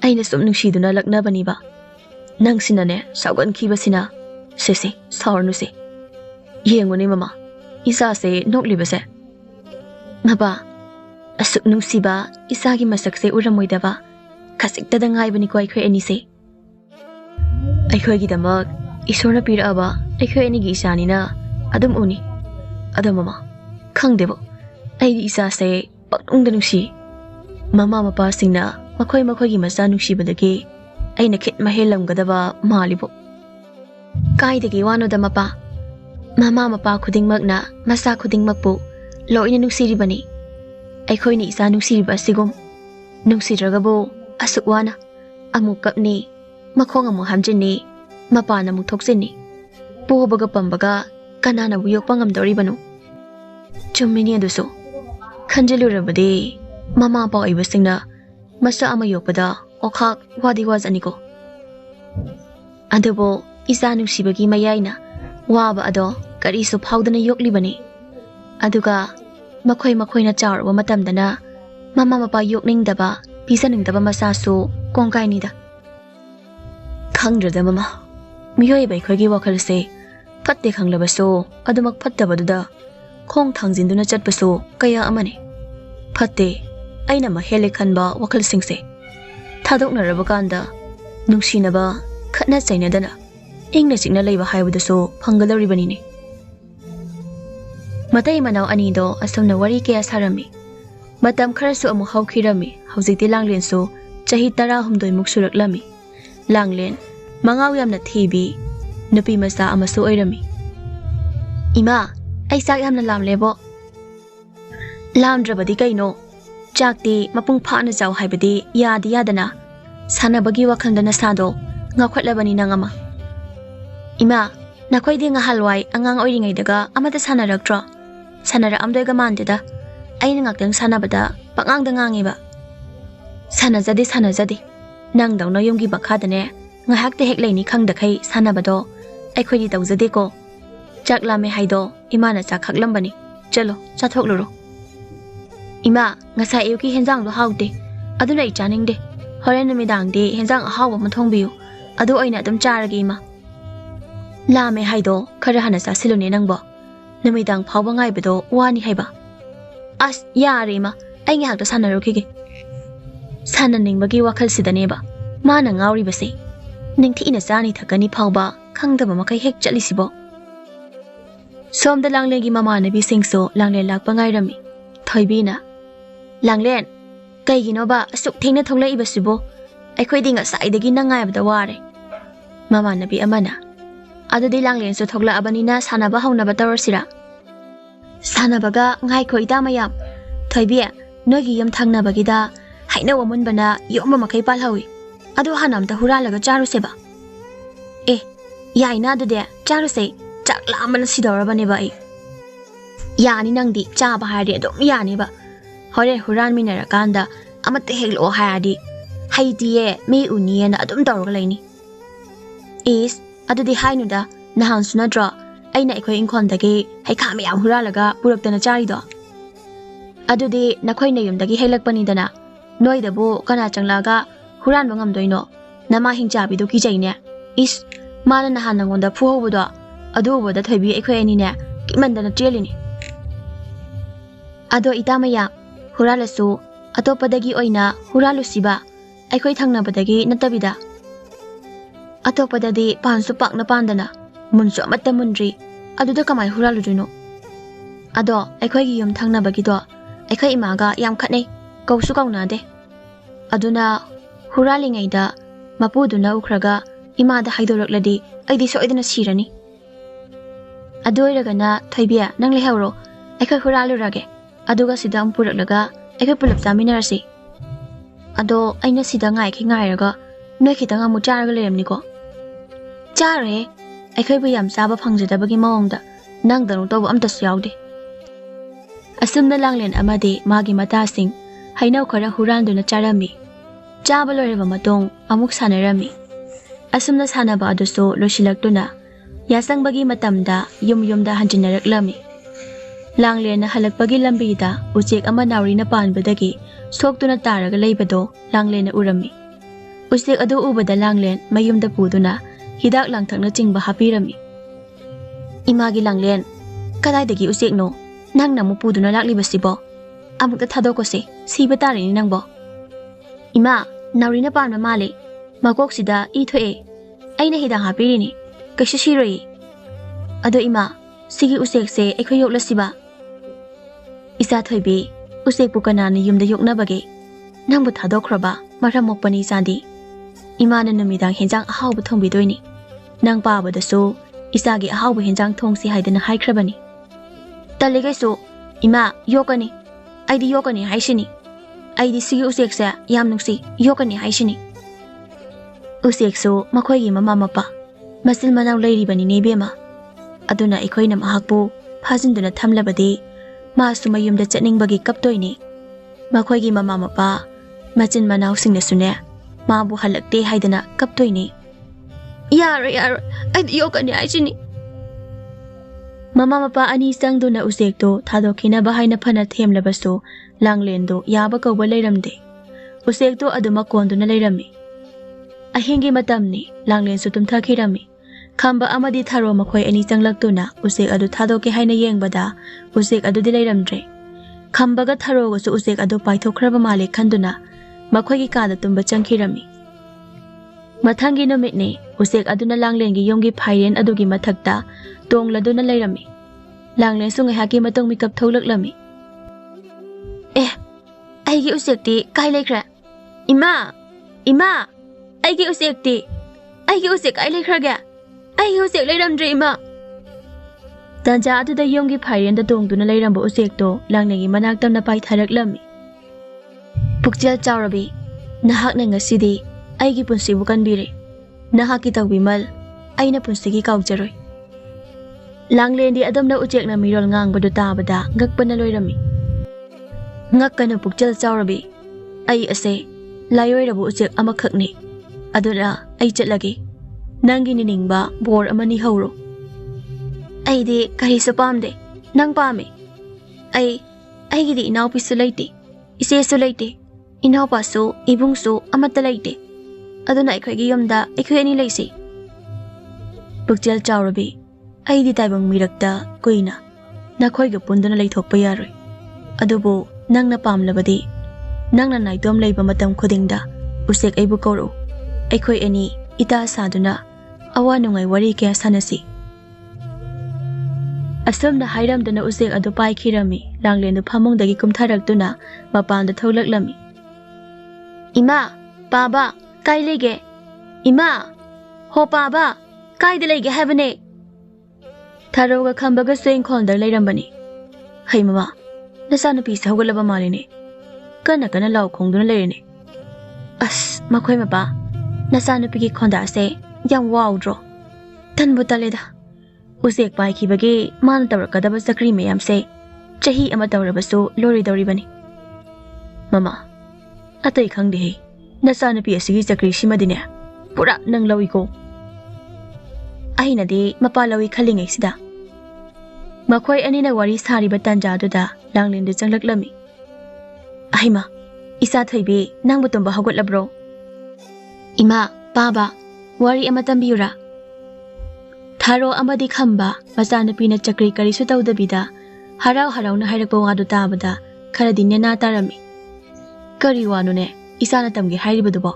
ꯑꯩꯅ ꯁꯨꯝ ꯅꯨꯡꯁꯤꯗꯨꯅ ꯂꯛꯅꯕꯅꯤꯕ ꯅꯪꯁꯤꯅꯅꯦ ꯁꯥꯎꯒꯟꯈꯤꯕꯁꯤꯅ ꯁꯦ ꯁꯥꯎꯔꯅꯨꯁꯦ ꯌꯦꯡꯉꯨꯅꯦ ꯃꯃꯥ ꯏꯆꯥꯁꯦ ꯅꯣꯛꯂꯤꯕꯁꯦ ꯃꯄꯥ ꯑꯁꯨꯛ ꯅꯨꯡꯁꯤꯕ ꯏꯆꯥꯒꯤ ꯃꯁꯛꯁꯦ ꯎꯔꯝꯃꯣꯏꯗꯕ ꯈꯖꯤꯛꯇꯗ ꯉꯥꯏꯕꯅꯤꯀꯣ ꯑꯩꯈꯣꯏ ꯑꯅꯤꯁꯦ ꯑꯩꯈꯣꯏꯒꯤꯗꯃꯛ ꯏꯁꯣꯔꯅ ꯄꯤꯔꯛꯑꯕ ꯑꯩꯈꯣꯏ ꯑꯅꯤꯒꯤ ꯏꯆꯥꯅꯤꯅ ꯑꯗꯨꯝ ꯎꯅꯤ ꯑꯗꯣ ꯃꯃꯥ ꯈꯪꯗꯦꯕꯣ ꯑꯩꯒꯤ ꯏꯆꯥꯁꯦ ꯄꯛꯅꯨꯡꯗ ꯅꯨꯡꯁꯤ ꯃꯃꯥ ꯃꯄꯥꯁꯤꯡꯅ ꯃꯈꯣꯏꯒꯤ ꯃꯆꯥ ꯅꯨꯡꯁꯤꯕꯗꯒꯤ ꯑꯩꯅ ꯈꯤꯠ ꯃꯍꯦꯜꯂꯝꯒꯗꯕ ꯃꯥꯜꯂꯤꯕꯣ ꯀꯥꯏꯗꯒꯤ ꯋꯥꯅꯣꯗ ꯃꯄꯥ ꯃꯃꯥ ꯃꯄꯥ ꯈꯨꯗꯤꯡꯃꯛꯅ ꯃꯆꯥ ꯈꯨꯗꯤꯡꯃꯛꯄꯨ ꯂꯣꯏꯅ ꯅꯨꯡꯁꯤꯔꯤꯕꯅꯤ ꯑꯩꯈꯣꯏꯅ ꯏꯆꯥ ꯅꯨꯡꯁꯤꯔꯤꯕ ꯑꯁꯤꯒꯨꯝ ꯅꯨꯡꯁꯤꯗ꯭ꯔꯒꯕꯨ ꯑꯁꯨꯛ ꯋꯥꯅ ꯑꯃꯨꯛ ꯀꯞꯅꯤ ꯃꯈꯣꯡ ꯑꯃꯨꯛ ꯍꯥꯝꯖꯤꯟꯅꯤ ꯃꯄꯥꯟ ꯑꯃꯨꯛ ꯊꯣꯛꯆꯤꯟꯅꯤ ꯄꯣꯕꯒ ꯄꯝꯕꯒ ꯀꯅꯥꯅꯕꯨ ꯌꯣꯛꯄ ꯉꯝꯗꯧꯔꯤꯕꯅꯣ ꯆꯨꯝꯃꯤꯅꯤ ꯑꯗꯨꯁꯨ ꯈꯟꯖꯤꯜꯂꯨꯔꯕꯗꯤ ꯃꯃꯥ ꯃꯄꯥ ꯑꯣꯏꯕꯁꯤꯡꯅ ꯃꯆꯥ ꯑꯃ ꯌꯣꯛꯄꯗ ꯑꯣꯈꯥꯛ ꯋꯥꯗꯤ ꯋꯥꯖꯅꯤꯀꯣ ꯑꯗꯨꯕꯨ ꯏꯆꯥ ꯅꯨꯡꯁꯤꯕꯒꯤ ꯃꯌꯥꯏꯅ ꯋꯥꯕ ꯑꯗꯣ ꯀꯔꯤꯁꯨ ꯐꯥꯎꯗꯅ ꯌꯣꯛꯂꯤꯕꯅꯤ ꯑꯗꯨꯒ ꯃꯈꯣꯏꯅ ꯆꯥꯎꯔꯕ ꯃꯇꯝꯗꯅ ꯃꯃꯥ ꯃꯄꯥ ꯌꯣꯛꯅꯤꯡꯗꯕ ꯄꯤꯖꯅꯤꯡꯗꯕ ꯃꯆꯥꯁꯨ ꯀꯣꯡꯒꯥꯏꯅꯤꯗ ꯈꯪꯗ꯭ꯔꯗ ꯃꯃꯥ ꯃꯤꯑꯣꯏꯕ ꯑꯩꯈꯣꯏꯒꯤ ꯋꯥꯈꯜꯁꯦ ꯐꯠꯇꯦ ꯈꯪꯂꯕꯁꯨ ꯑꯗꯨꯃꯛ ꯐꯠꯇꯕꯗꯨꯗ ꯈꯣꯡ ꯊꯥꯡꯖꯤꯟꯗꯨꯅ ꯆꯠꯄꯁꯨ ꯀꯌꯥ ꯑꯃꯅꯤ ꯐꯠꯇꯦ ꯑꯩꯅ ꯃꯍꯦꯜꯂꯦ ꯈꯟꯕ ꯋꯥꯈꯜꯁꯤꯡꯁꯦ ꯊꯥꯗꯣꯛꯅꯔꯕ ꯀꯥꯟꯗ ꯅꯨꯡꯁꯤꯅꯕ ꯈꯠꯅ ꯆꯩꯅꯗꯅ ꯏꯪꯅ ꯆꯤꯛꯅ ꯂꯩꯕ ꯍꯥꯏꯕꯗꯨꯁꯨ ꯐꯪꯒꯗꯧꯔꯤꯕꯅꯤꯅꯦ ꯃꯇꯩ ꯃꯅꯥꯎ ꯑꯅꯤꯗꯣ ꯑꯁꯨꯝꯅ ꯋꯥꯔꯤ ꯀꯌꯥ ꯁꯥꯔꯝꯃꯤ ꯃꯇꯝ ꯈꯔꯁꯨ ꯑꯃꯨꯛ ꯍꯧꯈꯤꯔꯝꯃꯤ ꯍꯧꯖꯤꯛꯇꯤ ꯂꯥꯡꯂꯦꯟꯁꯨ ꯆꯍꯤ 18 ꯁꯨꯔꯛꯂꯝꯃꯤ ꯂꯥꯡꯂꯦꯟ ꯃꯉꯥꯎ ꯌꯥꯝꯅ ꯊꯤꯕꯤ ꯅꯨꯄꯤ ꯃꯆꯥ ꯑꯃꯁꯨ ꯑꯣꯏꯔꯝꯃꯤ ꯏꯃꯥ ꯑꯩ ꯆꯥꯛ ꯌꯥꯝꯅ ꯂꯥꯝꯂꯦꯕꯣ ꯂꯥꯝꯗ꯭ꯔꯕꯗꯤ ꯀꯩꯅꯣ ꯆꯥꯛꯇꯤ ꯃꯄꯨꯡ ꯐꯥꯅ ꯆꯥꯎ ꯍꯥꯏꯕꯗꯤ ꯌꯥꯗꯤ ꯌꯥꯗꯅ ꯁꯥꯟꯅꯕꯒꯤ ꯋꯥꯈꯜꯗ ꯅꯁꯥꯗꯣ ꯉꯥꯎꯈꯠꯂꯕꯅꯤ ꯅꯪ ꯑꯃ ꯏꯃꯥ ꯅꯈꯣꯏꯗꯤ ꯉꯍꯥꯜꯋꯥꯏ ꯑꯉꯥꯡ ꯑꯣꯏꯔꯤꯉꯩꯗꯒ ꯑꯃꯠꯇ ꯁꯥꯟꯅꯔꯛꯇ꯭ꯔꯣ ꯁꯥꯟꯅꯔꯛꯑꯝꯗꯣꯏꯒ ꯃꯥꯟꯗꯦꯗ ꯑꯩꯅ ꯉꯥꯛꯇꯪ ꯁꯥꯟꯅꯕꯗ ꯄꯛꯉꯥꯡꯗ ꯉꯥꯡꯉꯦꯕ ꯁꯥꯟꯅꯖꯗꯦ ꯅꯪꯗꯧꯅ ꯌꯨꯝꯒꯤ ꯃꯈꯥꯗꯅꯦ ꯉꯥꯏꯍꯥꯛꯇ ꯍꯦꯛ ꯂꯩꯅꯤ ꯈꯪꯗꯈꯩ ꯁꯥꯟꯅꯕꯗꯣ ꯑꯩꯈꯣꯏꯗꯤ ꯇꯧꯖꯗꯦꯀꯣ ꯆꯥꯛ ꯂꯥꯝꯃꯦ ꯍꯥꯏꯗꯣ ꯏꯃꯥꯅ ꯆꯥꯛ ꯈꯛꯂꯝꯕꯅꯤ ꯆꯠꯂꯣ ꯆꯥꯊꯣꯛꯂꯨꯔꯣ ꯏꯃꯥ ꯉꯁꯥꯏ ꯑꯌꯨꯛꯀꯤ ꯍꯦꯟꯖꯥꯡꯗꯣ ꯍꯥꯎꯇꯦ ꯑꯗꯨꯅ ꯑꯩ ꯆꯥꯅꯤꯡꯗꯦ ꯍꯣꯔꯦꯟ ꯅꯨꯃꯤꯗꯥꯡꯗꯤ ꯍꯦꯟꯖꯥꯡ ꯑꯍꯥꯎꯕ ꯑꯃ ꯊꯣꯡꯕꯤꯌꯨ ꯑꯗꯨ ꯑꯣꯏꯅ ꯑꯗꯨꯝ ꯆꯥꯔꯒꯦ ꯏꯃꯥ ꯂꯥꯝꯃꯦ ꯍꯥꯏꯗꯣ ꯈꯔ ꯍꯥꯟꯅ ꯆꯥꯁꯤꯜꯂꯨꯅꯦ ꯅꯪꯕꯣ ꯅꯨꯃꯤꯗꯥꯡ ꯐꯥꯎꯕ ꯉꯥꯏꯕꯗꯣ ꯋꯥꯅꯤ ꯍꯥꯏꯕ ꯑꯁ ꯌꯥꯔꯦ ꯏꯃꯥ ꯑꯩ ꯉꯥꯏꯍꯥꯛꯇ ꯁꯥꯟꯅꯔꯨꯈꯤꯒꯦ ꯁꯥꯟꯅꯅꯤꯡꯕꯒꯤ ꯋꯥꯈꯜꯁꯤꯗꯅꯦꯕ ꯃꯥꯅ ꯉꯥꯎꯔꯤꯕꯁꯦ ꯅꯤꯡꯊꯤꯅ ꯆꯥꯅꯤ ꯊꯛꯀꯅꯤ ꯐꯥꯎꯕ ꯈꯪꯗꯕ ꯃꯈꯩ ꯍꯦꯛ ꯆꯠꯂꯤꯁꯤꯕꯣ ꯁꯣꯝꯗ ꯂꯥꯡꯂꯦꯟꯒꯤ ꯃꯃꯥꯟꯅꯕꯤꯁꯤꯡꯁꯨ ꯂꯥꯡꯂꯦꯟ ꯂꯥꯛꯄ ꯉꯥꯏꯔꯝꯃꯤ ꯊꯣꯏꯕꯤꯅ ꯂꯥꯡꯂꯦꯟ ꯀꯩꯒꯤꯅꯣꯕ ꯑꯁꯨꯛ ꯊꯦꯡꯅ ꯊꯣꯛꯂꯛꯏꯕꯁꯤꯕꯣ ꯑꯩꯈꯣꯏꯗꯤ ꯉꯁꯥꯏꯗꯒꯤ ꯅꯪ ꯉꯥꯏꯕꯗ ꯋꯥꯔꯦ ꯃꯃꯥꯟꯅꯕꯤ ꯑꯃꯅ ꯑꯗꯨꯗꯤ ꯂꯥꯡꯂꯦꯟꯁꯨ ꯊꯣꯛꯂꯛꯑꯕꯅꯤꯅ ꯁꯥꯟꯅꯕ ꯍꯧꯅꯕ ꯇꯧꯔꯁꯤꯔꯥ ꯁꯥꯟꯅꯕꯒ ꯉꯥꯏꯈꯣ ꯏꯇꯥ ꯃꯌꯥꯝ ꯊꯣꯏꯕꯤ ꯅꯣꯏꯒꯤ ꯌꯨꯝ ꯊꯪꯅꯕꯒꯤꯗ ꯍꯩꯅꯧ ꯑꯃꯨꯟꯕꯅ ꯌꯣꯝꯕ ꯃꯈꯩ ꯄꯥꯜꯍꯧꯏ ꯑꯗꯨ ꯍꯥꯟꯅ ꯑꯝꯇ ꯍꯨꯔꯥꯜꯂꯒ ꯆꯥꯔꯨꯁꯦꯕ ꯑꯦ ꯌꯥꯏꯅ ꯑꯗꯨꯗꯤ ꯆꯥꯔꯨꯁꯦ ꯆꯥꯛ ꯂꯥꯝꯕꯅ ꯁꯤꯗꯧꯔꯕꯅꯦꯕ ꯑꯩ ꯌꯥꯅꯤ ꯅꯪꯗꯤ ꯆꯥꯕ ꯍꯥꯏꯔꯗꯤ ꯑꯗꯨꯝ ꯌꯥꯅꯤꯕ ꯍꯣꯔꯦꯟ ꯍꯨꯔꯥꯟꯃꯤꯟꯅꯔꯀꯥꯟꯗ ꯑꯃꯠꯇ ꯍꯦꯛꯂꯛꯑꯣ ꯍꯥꯏꯔꯗꯤ ꯍꯩꯇꯤꯌꯦ ꯃꯤ ꯎꯅꯤꯌꯦꯅ ꯑꯗꯨꯝ ꯇꯧꯔꯒ ꯂꯩꯅꯤ ꯏꯁ ꯑꯗꯨꯗꯤ ꯍꯥꯏꯅꯨꯗ ꯅꯍꯥꯟꯁꯨ ꯅꯠꯇ꯭ꯔꯣ ꯑꯩꯅ ꯑꯩꯈꯣꯏ ꯏꯪꯈꯣꯜꯗꯒꯤ ꯍꯩꯈꯥ ꯃꯌꯥꯝ ꯍꯨꯔꯥꯜꯂꯒ ꯄꯨꯔꯛꯇꯅ ꯆꯥꯔꯤꯗꯣ ꯑꯗꯨꯗꯤ ꯅꯈꯣꯏꯅ ꯌꯨꯝꯗꯒꯤ ꯍꯦꯛꯂꯛꯄꯅꯤꯗꯅ ꯅꯣꯏꯗꯕꯨ ꯀꯅꯥ ꯆꯪꯂꯛꯑꯒ ꯍꯨꯔꯥꯟꯕ ꯉꯝꯗꯣꯏꯅꯣ ꯅꯃꯥ ꯍꯤꯡꯆꯥꯕꯤꯗꯨ ꯀꯤꯖꯩꯅꯦ ꯏꯁ ꯃꯥꯅ ꯅꯍꯥꯟ ꯅꯉꯣꯟꯗ ꯐꯨꯍꯧꯕꯗꯣ ꯑꯗꯨ ꯎꯕꯗ ꯊꯣꯏꯕꯤ ꯑꯩꯈꯣꯏ ꯑꯅꯤꯅꯦ ꯀꯤꯃꯟꯗꯅ ꯆꯦꯜꯂꯤꯅꯤ ꯑꯗꯣ ꯏꯇꯥ ꯃꯌꯥꯝ ꯍꯨꯔꯥꯜꯂꯁꯨ ꯑꯇꯣꯞꯄꯗꯒꯤ ꯑꯣꯏꯅ ꯍꯨꯔꯥꯜꯂꯨꯁꯤꯕ ꯑꯩꯈꯣꯏ ꯊꯪꯅꯕꯗꯒꯤ ꯅꯠꯇꯕꯤꯗ ꯑꯇꯣꯞꯄꯗꯗꯤ ꯄꯥꯟꯁꯨ ꯄꯥꯛꯅ ꯄꯥꯟꯗꯅ ꯃꯨꯟꯁꯨ ꯑꯃꯠꯇ ꯃꯨꯟꯗ꯭ꯔꯤ ꯑꯗꯨꯗ ꯀꯃꯥꯏ ꯍꯨꯔꯥꯜꯂꯨꯗꯣꯏꯅꯣ ꯑꯗꯣ ꯑꯩꯈꯣꯏꯒꯤ ꯌꯨꯝ ꯊꯪꯅꯕꯒꯤꯗꯣ ꯑꯩꯈꯣꯏ ꯏꯃꯥꯒ ꯌꯥꯝ ꯈꯠꯅꯩ ꯀꯧꯁꯨ ꯀꯧꯅꯗꯦ ꯑꯗꯨꯅ ꯍꯨꯔꯥꯜꯂꯤꯉꯩꯗ ꯃꯄꯨꯗꯨꯅ ꯎꯈ꯭ꯔꯒ ꯏꯃꯥꯗ ꯍꯥꯏꯗꯣꯔꯛꯂꯗꯤ ꯑꯩꯗꯤ ꯁꯣꯏꯗꯅ ꯁꯤꯔꯅꯤ ꯑꯗꯨ ꯑꯣꯏꯔꯒꯅ ꯊꯣꯏꯕꯤ ꯅꯪ ꯂꯩꯍꯧꯔꯣ ꯑꯩꯈꯣꯏ ꯍꯨꯔꯥꯜꯂꯨꯔꯒꯦ ꯑꯗꯨꯒ ꯁꯤꯗ ꯑꯃꯨꯛ ꯄꯨꯔꯛꯂꯒ ꯑꯩꯈꯣꯏ ꯄꯨꯂꯞ ꯆꯥꯃꯤꯟꯅꯔꯁꯤ ꯑꯗꯣ ꯑꯩꯅ ꯁꯤꯗ ꯉꯥꯏꯔꯒ ꯅꯣꯏ ꯈꯤꯇꯪ ꯑꯃꯨꯛ ꯆꯥꯔꯒ ꯂꯩꯔꯝꯅꯤꯀꯣ ꯆꯥꯔꯣꯏꯍꯦ ꯑꯩꯈꯣꯏꯕꯨ ꯌꯥꯝ ꯆꯥꯕ ꯐꯪꯖꯗꯕꯒꯤ ꯃꯑꯣꯡꯗ ꯅꯪꯗꯧꯅ ꯇꯧꯕ ꯑꯝꯇꯁꯨ ꯌꯥꯎꯗꯦ ꯑꯁꯨꯝꯅ ꯂꯥꯡꯂꯦꯟ ꯑꯃꯗꯤ ꯃꯥꯒꯤ ꯃꯇꯥꯁꯤꯡ ꯍꯩꯅꯧ ꯈꯔ ꯍꯨꯔꯥꯟꯗꯨꯅ ꯆꯥꯔꯝꯃꯤ ꯆꯥꯕ ꯂꯣꯏꯔꯕ ꯃꯇꯨꯡ ꯑꯃꯨꯛ ꯁꯥꯟꯅꯔꯝꯃꯤ ꯑꯁꯨꯝꯅ ꯁꯥꯟꯅꯕ ꯑꯗꯨꯁꯨ ꯂꯣꯏꯁꯤꯜꯂꯛꯇꯨꯅ ꯌꯥꯆꯪꯕꯒꯤ ꯃꯇꯝꯗ ꯌꯨꯝꯗ ꯍꯟꯖꯤꯟꯅꯔꯛꯂꯝꯃꯤ ꯂꯥꯡꯂꯦꯟꯅ ꯍꯜꯂꯛꯄꯒꯤ ꯂꯝꯕꯤꯗ ꯎꯆꯦꯛ ꯑꯃ ꯅꯥꯎꯔꯤꯅ ꯄꯥꯟꯕꯗꯒꯤ ꯁꯣꯛꯇꯨꯅ ꯇꯥꯔꯒ ꯂꯩꯕꯗꯣ ꯂꯥꯡꯂꯦꯟꯅ ꯎꯔꯝꯃꯤ Uchek adu ubada Langlen mayumda puduna hidak langthakna chingba hapirami. Imagi Langlen, kadaidagi Uchek no, nang namu puduna laklibasibo. Amukta thadokose, siba tarini nangbo. Ima, naurina panma male, makoksida ithoe. Aina hidang hapirini, kaisha shiroi. Ado ima, sigi Uchek se aikhoy yoklasiba. Isa thoibi, Uchek pu kanana yumda yoknabage. Nangbu thadokraba, maramokpani sandi. Imana numidang henjang ahawba thongbidoini. Nang paabadasu, isagi ahawba henjang thongsi haidana haikrabani. Taligaisu, ima, yokani. Aidi yokani haishini. Aidi sigi Uchek se yam nungsi yokani haishini. Uchek su makhoigi mama mapa. Masil manaw lairibani nebema. Aduna ikhoina mahakpu phajinduna thamlabadi masu mayumda chatningbagi kaptoini. Makhoigi mama mapa machin manaw singna sune mabu halakte haidana kaptoini. Yaro aidi yokani haishini. Mama mapa ani sangduna Uchek to thadokina bahaina phana themlabasu Langlen do yaba kauba leiramde. Uchek to aduma konduna leirami. Ahingi matamni Langlen su tumthakirami. Khamba amadi tharo makhoi ani changlaktuna Uchek adu thadoke haina yengbada Uchek adu di leiramdre. Khambaga tharo go su Uchek adu paithokraba male khanduna makhoi gi kada tumba changkhirami. Mathangi numitni Uchek aduna Langlen gi yomgi phairen adu gi mathakta tongladuna leirami. Langlen su ngahaki matong mikap tholaklami. Aigi Uchek ti kai lekra. Ima, aigi Uchek ti. Aigi Uchek kai lekra ga. Aigi Uchek leiramdre ima. Tanja adu da yomgi phairen da tongduna leiramba Uchek to Langlen gi manak tamna pai tharaklami. Pukjal chawrabi, nahak na ngasidi aigi punsi bukan bire. Nahak ki tawbimal, aina punsi ki kaugjaroi. Langlen di adam na Uchek na Mirol ngang badu tabada ngakpa na loirami. Ngakka na pukjal chawrabi, ay ase, layoy rabu Uchek amakhak ni. Aduna ay chatlagi. Nangi niningba bor amani hauro. Ay di kahit sa pamde, nang pame. Ay gidi inaupi sulaiti, ise sulaiti, inaupa su, ibung su, amatalaiti. Aduna ikhoy giyomda, ikhoy anilaysi. Pukjal chawrabi, ay di taibang mirakta, kuina, nakhoy gapunda na laythokpa yaroy. Adubo, nang napamlabadi, nang nanaytom layba matam khudingda, Uchek ay bukoro, ikhoy ani, ita saduna, awa nungay wari kaya sanasi. Asam na hairam dana Uchek adu pai kirami, Langlen do phamong dagi kumtharakduna, mapanda tholaklami. Ima, baba, kai lege. Ima, ho baba, kai de lege habane. Tharoga khambaga swing khondar leirambani. Hai mama, nasanupi sa hawgalaba malini. Kana law khongduna leirine. As, makhoi mapa, nasanupi ki khonda ase, yang wow dro. Tanbu taleda. Uchek pai kibagi man tawrakadaba sakri mayam se, chahi ama tawrabasu lori dawribani. Mama, atay khangde he, nasanupi asigi sakri simadine, pura nang lawi ko. Ahina di mapalawi khalingay sida. Makhoi anina wari sariba tanja duda Langlen du changlaklami. Ahima, isa thoibi nang butumba hawgatlabro. Ima, baba, wari ama tambiyura. Tharo amadi khamba machanupi na chakri karisu tawdabida harau na hairakpa wadu tabada kharadi nena tarami. Kari wanu ne isana tamgi hairibadubo.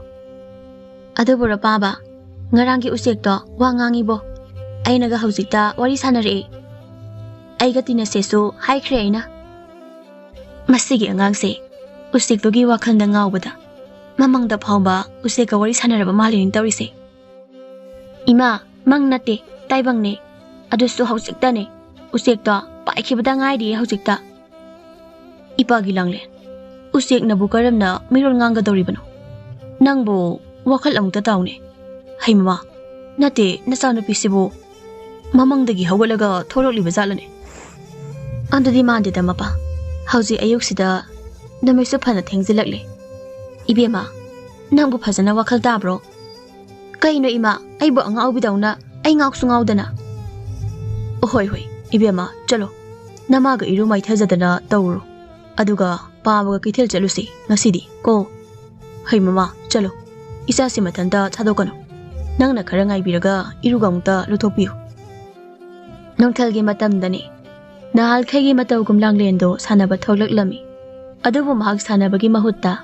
Adubura baba, ngarangi Uchek to wa ngangibo. Ainaga haujikta wari sanare. Aiga tinasesu haikre aina. Masigi angangse Uchek togi wakhanda ngawbada. Mamangda phawba Uchek ka wari sanaraba malin tawrise. Ima, mang nate taibang ne adusu haujikta ne Uchek to paikhibada ngaidi haujikta. Ipagi Langlen, Uchek na bukaram na Mirol nganga dawribano. Nangbo wakhal amukta tawne. Hai mama, nate nasanupi sibo mamangdagi hawgalaga thorokliba jalane. Andudi mandida mapa, hauji ayuksida namaisu phana thengzilakle. Ibema, nangbu phajana wakhal tabro. Kaino ima, aibo angawbidawna, ai ngawksu ngawdana. Ohoi, ibema, chalo. Namaga iru maithajadana tawro. Aduga pabaga kithel chalusi, ngasidi, ko. Hai mama, chalo. Isasi matanda thadokano. Nangna khara ngaibiraga iruga amukta luthokpiyu. Nongthalgi matamdani nahal khaygi matawgum Langlendo sanaba tholaklami. Adubu mahak sanabagi mahutta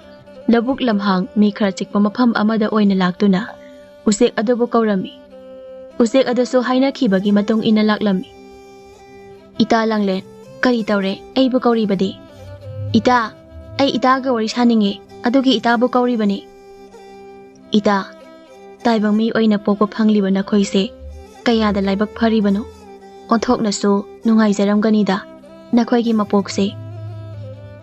labuk lamhang mi khara chikpa mafam amada oina laktuna Uchek adubu kaurami. Uchek adaso haina khibagi matung ina laklami. Ita Langlen, kari taure aibu kauribadi. Ita, ai itaga wari saninge adugi itabu kauribani. Ita, taibang mi oina pokpa phangliba nakhoise kayada laibak pharibano. Onthoknasu nungaijaramganida nakhoigi mapokse.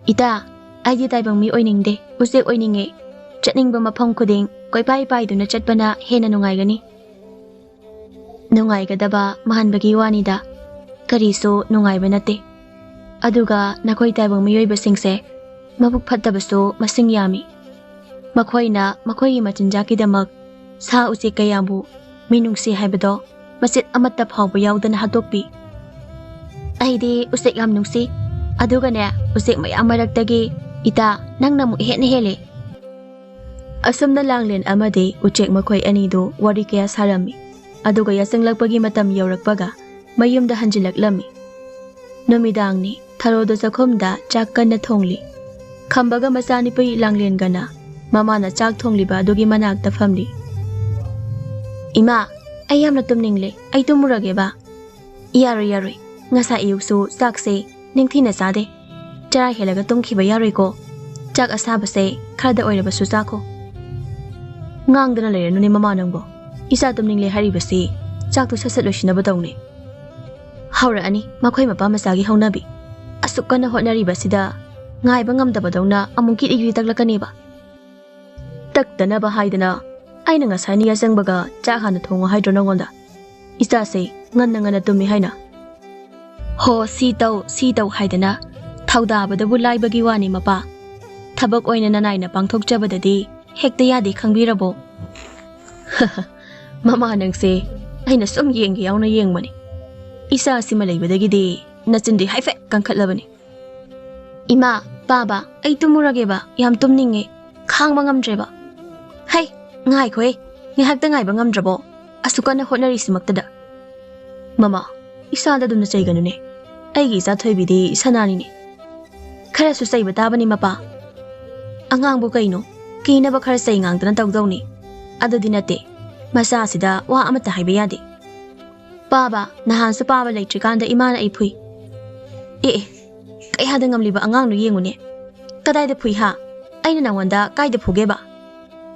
Ita, aidi taibang mi oiningde Uchek oininge chatningba mafam khuding koipai paiduna chatpana hena nungaigani. Nungaigadaba mahanbagi wanida kariso nungaiba nate. Aduga nakhoi taibang miyoibasingse mabuk phattabasu masing yami. Makhoina makhoigi machinjakidamak sa Uchek kayabu minungsi haibado masit amatta phawba yaudana hatokpi. Aidi Uchek yam nungsi aduga ne Uchek mayam maraktagi ita nangna mu hene hele. Asumna Langlen amadi Uchek makhoi anido wari kaya sarami. Aduga yasanglakpagi matam yaurakpaga mayumda hanjilaklami. Numidangni tharodo sakhomda chak kanna thongli. Khambaga masanipai Langlen gana mamana chak thongliba adugi manakta famli. Ima, ay yamna tumningle ay tumurage ba? Yaroi ngasa iyuksu chakse ningthina sade. Chara helaga tumkhiba yaroi ko. Chak asabase kharada oirabasu chako. Ngangdana leiranu ni mama nangbo. Isa tumningle haribasi chaktu sasat losinaba tawne. Haura ani makhoi mapa masagi haunabi. Asukana hotnaribasida ngaiba ngamdabadawna amungkit igri taklakaniba. Taktanaba haidana aina ngasani yasangbaga chak hana thongo haidro nangonda. Isa se ngana tumi haina. Ho si taw haidana thawdabadabu laibagi wani mapa. Thabak oina nanaina pangthokjabadadi hekta yadi khangbirabo. Mama nangse aina sum yengi yauna yengmani. Isa sima leibadagidi nachindi haifet kankhatlabani. Ima, baba, ay tumurageba yam tumninge khangba ngamdreba. Hai, ngai khoi, ngihakta ngaiba ngamdrabo. Asukana hotnarisimaktada. Mama, isada dumna chaiganune. Aigi isa thoibidi sanani ne. Khara su saiba tabani mapa. Angangbu kaino, kinaba khara sai ngangdana tawdawni. Adudi nate, masa asida wa amata haiba yade. Baba, nahan sa paba leitrikanda imana ay pui. Kaya hada ngamliba angangno yengune. Kadayda pui ha, ay nanawanda kayda pugeba.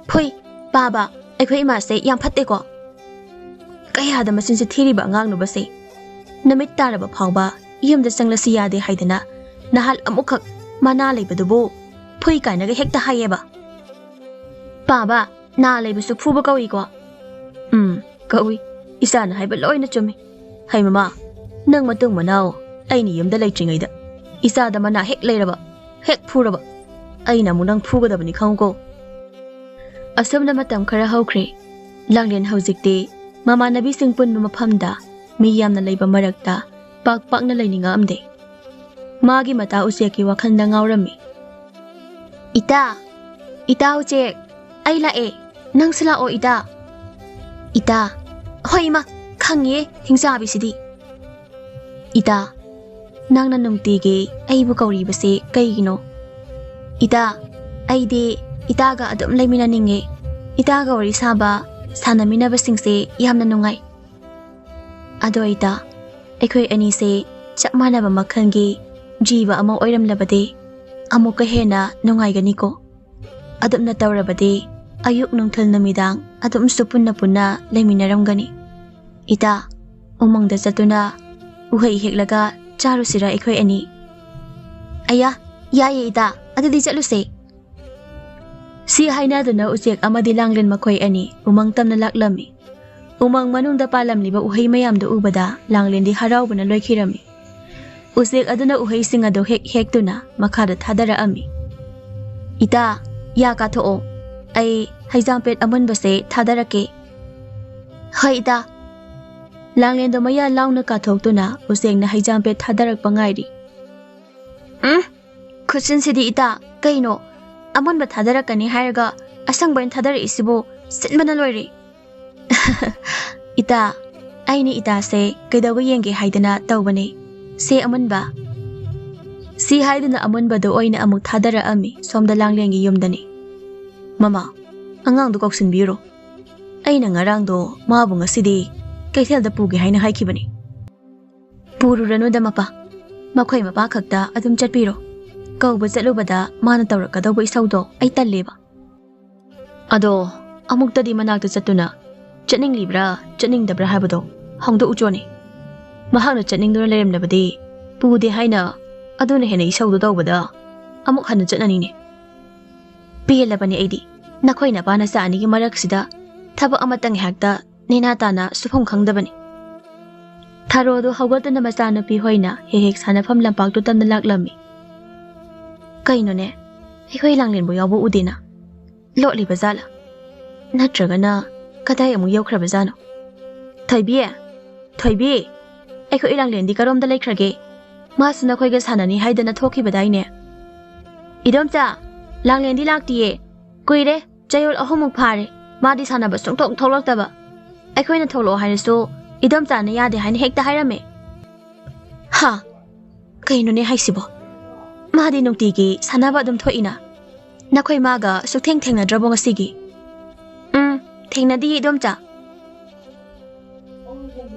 Pui, baba, ay ko imase yang patte ko. Kaya hada masinsi thiriba angangno base. Namit taraba phawba, yumda sanglasi yade haidana. Nahal amukak manalay badubo. Pui kay naga hekta hayeba. Baba, nalay basu fuba kawi ko. Kawi. Isa na haiba loy na chumi. Hay mama, nang matung manaw, ay niyumda leitringayda. Isa da mana hek layraba, hek puraba. Ay na munang pugadaba ni khangko. Asam na matam khara hawkre. Langlen hawjikte, mama nabi singpun mapamda, miyam na layba marakta, pak na layninga amde. Magi mata Ucheki wakanda ngawrami. Ita Uchek, ay lae, nang sila o ita. Ita, hoy ma, khangye hingsabi sidi. Ita, nang nanungtige ay bukauri base kaygino. Ita, ay di itaga adum layminaninge. Itaga wari saba sanamina basingse yam nanungay. Ado ita, akoy anise chakmana ba makhangi jiba amang oiram labade amuk kahena nungay ganiko. Adum na tawrabade ayuk nungthal namidang adum supun na puna layminaram gani. Ita, umangda satuna uhay hiklaga charo sira akoy ani. Aya, yaya ita, adudi chaluse. Si hainado na Uchek amadi Langlen makoy ani umangtam na laklami. Umang manungda palam liba uhay mayam do ubada Langlen di haraw ba na loykirami. Uchek aduna uhay singado hek to na makada thadara ami. Ita, ya ka too, ay hayjampet amon base thadarake. Hay ita. Langlen do maya law na kathok to na Uchek na hayjampet thadarak pangayri. Kusin sidi ita, kaino, amon ba thadarakani haraga asangban thadar isibo sinbana loire ita aini ita se kaidawa yenge haidana tawbane se amunba si haidana amunba do oina amuk thadara ami somda langlengi yumdani mama angang du koksin biro aina ngarang do mabu ngasidi kaithel da puge haina haikibani puru ranu da mapa makhoi mapa khakta adum chatpiro kawba chalubada mana tawrakadawa isaudo ai talleba ado amuktadi manakta chatuna chatning libra chatning dabra habado hongdo uchoni mahakna chatning duna leremnabadi pude haina aduna hena isaudo dawbada amuk hana chatnani ne pelabani aidi nakhoina bana sa ani gi maraksida thaba amatang hakta nena tana sufam khangdabani Tharodo hawgatana masana pi hoina hehek sanafam lampak tu tamna laklami kaino ne hoi langlen bo yabu udina lotli bazala natragana kadai amu yaukhra bazano thoibi ai khoi langlen di karom da laikhrage masna khoi ga sanani haidana thoki badai ne idomcha langlen di laktiye kuire chayol ahomuk phare madi sanaba songthok tholaktaba ai khoina tholo hairiso idom chana yade hain hekta hairame ha kaino ne haisibo madi nungti gi sanaba dum thoina nakhoi maga sutheng thengna drabo ngasigi thengna di idom cha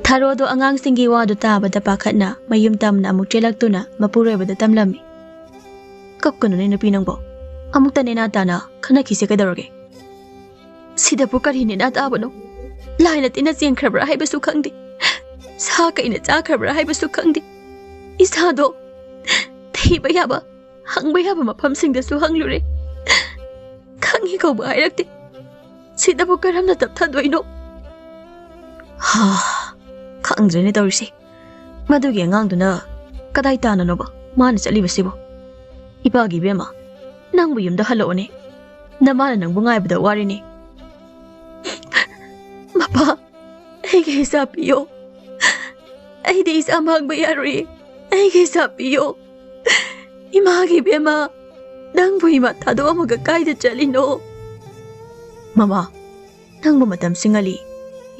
Tharodo angang singi wadu tabada pakhatna mayum tamna amuk chelaktuna mapurebada tamlami kapkunu ne napi nangbo amukta ne na tana khana khise kadoroge sida pukari ne na tabano laina tina cheng khabra haibasu khangdi sa kaina cha khabra haibasu khangdi isado theiba yaba hangba yaba mafam singda su hanglure khangi ko ba irakti sida pukaramna tap thadoino ha khangdre ne tawrisi madugi angangduna kadai tana no ba mana chali basibo ipagi bema nangbu yumda halone namana nangbu ngai bada wari ne Mapa, aige sapiyo. Aide isamag bayari. Aige sapiyo. Imagi bema. Nang buhima tado amagakay da chalino. Mama, nang bumatam singali.